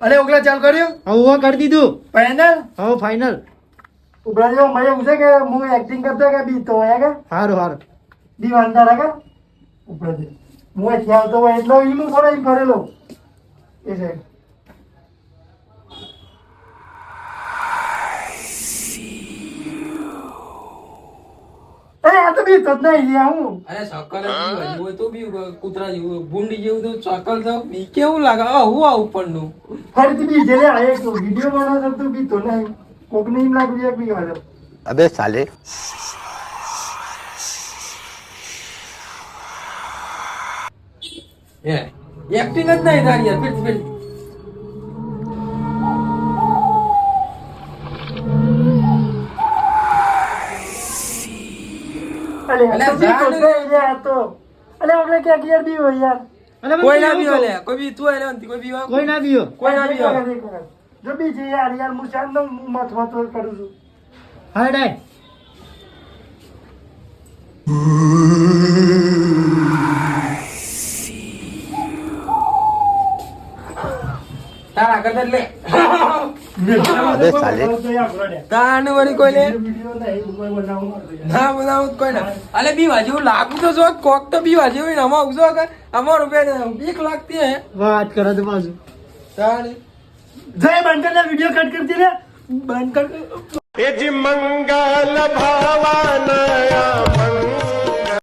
અરે ઓગલા ચાલ કર્યો હવે કરી દીધું ફાઈનલ હવે ફાઇનલ ઉભરા જો મને એવું છે કે હું એક્ટિંગ કરતો કે બી તો હે કે સારું સારું બી વાંધા રાખે ઉપર દે હું ખ્યાલ તો હોય એટલો ઈનું થોડો ઈ કરેલો એ છે અરે આ તો બી તો જ નહીં લ્યા હું અરે સકલ જ હોય તો બી કૂતરા જેવું ભૂંડી જેવું તો સકલ તો બી કેવું લાગે હું આ ઉપરનું ફરીથી બી જેલે આ એક વિડિયો બનાવતો તો બી તો નહીં કોક ને એમ લાગ્યું એક બી વાળો अबे साले હે એક્ટિંગ જ નહીં તારી યાર ફિટ અલે આ તો બી તો જાને નહીં લ્યા આ તો અલે ઓગલે કે યાર બી હોય યાર અલે કોઈ ના બી ઓલે કોઈ બી તું એને કોઈ બી કોઈ ના બીયો કોઈ ના બી જો બી છે યાર યાર હું શાંત મત કરું છું હા ડાય તારા કરતા લે अबे साले તાને વળી કોઈ લે વિડિયો નહીં કોઈ બનાવું ના બનાવું કોઈ ના અલે બી વાજી લાગુ તો જો કોક તો બી વાજી હોય ને આમાં ઉજો કે અમાર રૂપિયા 1 લાગતી હે વાત કરે તો પાછું તાણે જય બંધ કર વિડિયો કટ કરતી રે બંધ કર मंगल भावानया मंगल